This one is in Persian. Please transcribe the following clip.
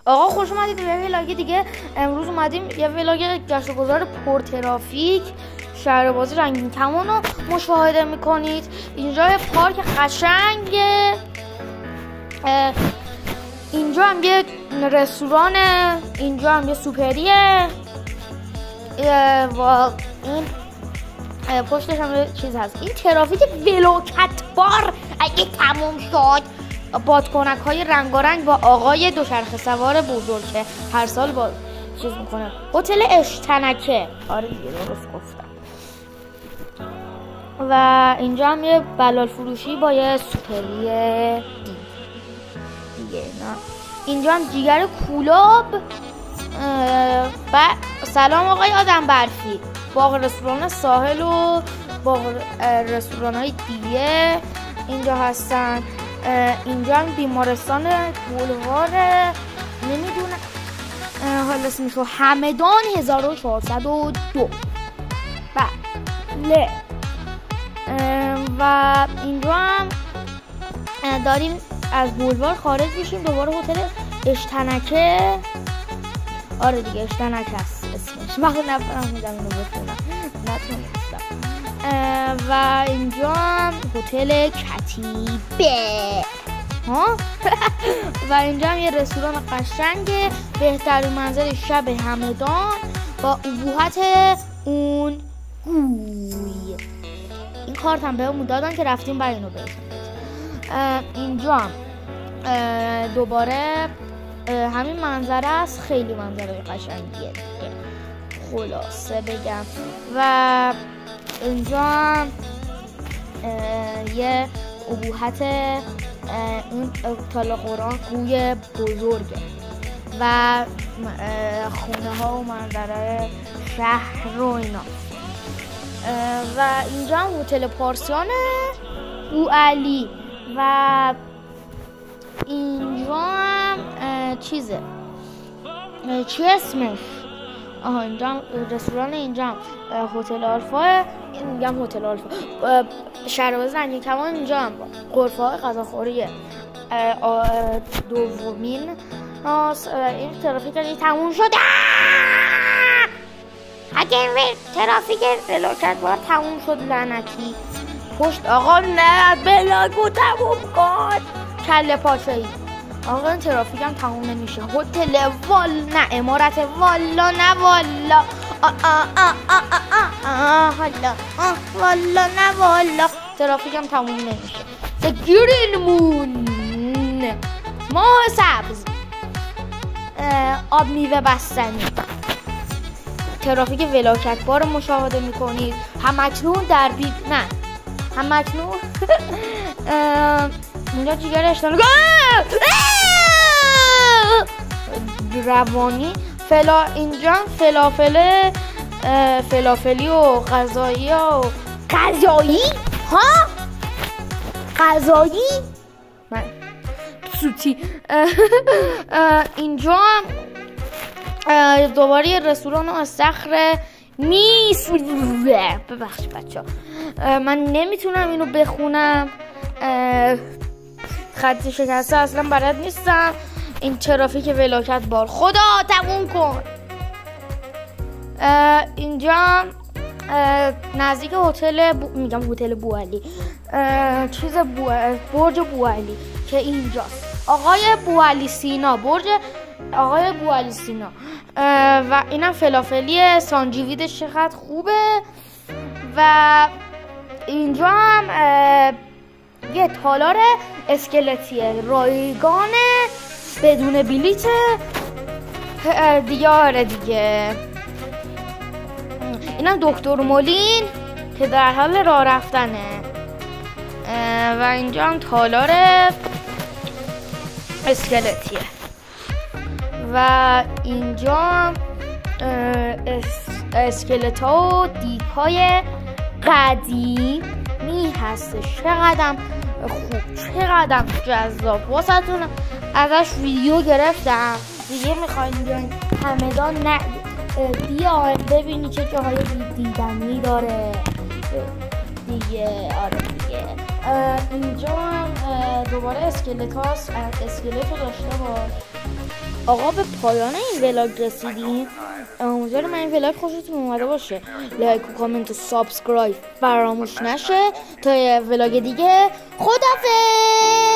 آقا خوش اومدید به ولاگ دیگه. امروز اومدیم یه ولاگ گشت و گذار پر ترافیک شهر بازی رنگین کمان رو مشاهده میکنید. اینجا یه پارک قشنگه، اینجا هم یه رستورانه، اینجا هم یه سوپریه و این پشتش هم یه چیز هست. این ترافیک ولوکتبار اگه تموم شد، بادکنک های رنگارنگ با آقای دوچرخه سوار بزرگ که هر سال با چیز میکنه. هتل اشتنکه، آره دیگه درست گفتم. و اینجا هم یه بلال فروشی با یه سوپری دیگه. نه اینجا هم جیگر کولاب و سلام آقای آدم برفی. باغ رستوران ساحل و باغ رستوران های دیگه اینجا هستن. اینجا هم بیمارستان بولوار نمیدونه حالا اسمشو همدان 1402. بله. و اینجا هم داریم از بولوار خارج میشیم دوباره هتل اشتنکه. آره دیگه اشتنکه هست اسمش، وقتی نفهمیدم اینو بخونم نتونستم. و اینجا هم هتل کتیبه ها. و اینجا هم یه رستوران قشنگه، بهترین منظر شب همدان با ابهت اون گوی. این کارت هم بهمون دادن که رفتیم برای اینو بهشون. اینجا هم دوباره همین منظره است، خیلی منظره قشنگیه خلاصه بگم. و اینجا هم یه ابهت اون تالا قرآن گوی بزرگه و خونه ها و منظره شهر و اینا. و اینجا هم هتل پارسیان بوعلی. و اینجا هم چیزه چی اسمش؟ آها اینجا هم رستوران، اینجا هم هتل آلفا. میگم هتل آلفا شهر بازی رنگین کمان. اینجا هم غرفه های غذاخوری دومین هاست. این ترافیک دیگه تموم شده. اگه این ترافیک ولوکتبار تموم شد لعنتی پشت آقا نه بلاگو تموم کن کله پاچه‌ای. آقا این ترافیک هم تموم نمیشه. هتل وال نه امارت والا نه والا حالا والا نه والا ترافیک هم تموم نمیشه. The Green Moon ماه سبز آب میوه بستنی. ترافیک ولوکتبار رو مشاهده میکنید. همکنون در نه همکنون اینجا جیگر اشتنک روانی اینجا فلافلی و غذایی و غذایی ها غذایی من سوتی. اینجا دوباره یه رستوران و صخر میسوزه. ببخشید بچه ها من نمیتونم اینو بخونم، خط شکسته اصلا بلد نیستم. این ترافیک ولوکتبار خدا تموم کن. اینجا نزدیک هتل میگم هتل بوعلی چیز برج بوعلی که اینجاست. آقای بوعلی سینا، برج آقای بوعلی سینا. و اینم فلافلی سانجویدش چقدر خوبه. و اینجا هم یه تالار اسکلتیه رایگانه بدون بلیت دیگه. آره دیگه اینم دکتر مولین که در حال راه رفتنه. و اینجا هم تالار اسکلتیه. و اینجا اسکلت ها و دیک های قدیمی هستش. چقدر خوب، چقدر جذاب. واسهتون ازش ویدیو گرفتم دیگه. میخواین بیاین همدان نه بیاین ببینی چه جاهای دیدنی داره دیگه. آره دیگه اینجا دوباره اسکلت هاست. اسکلت رو داشته باش. آقا به پایان این ولاگ رسیدیم. امیدوارم این ولاگ خوشتون اومده باشه. لایک و کامنت و سابسکرایب فراموش نشه. تا یه ولاگ دیگه خدافظ.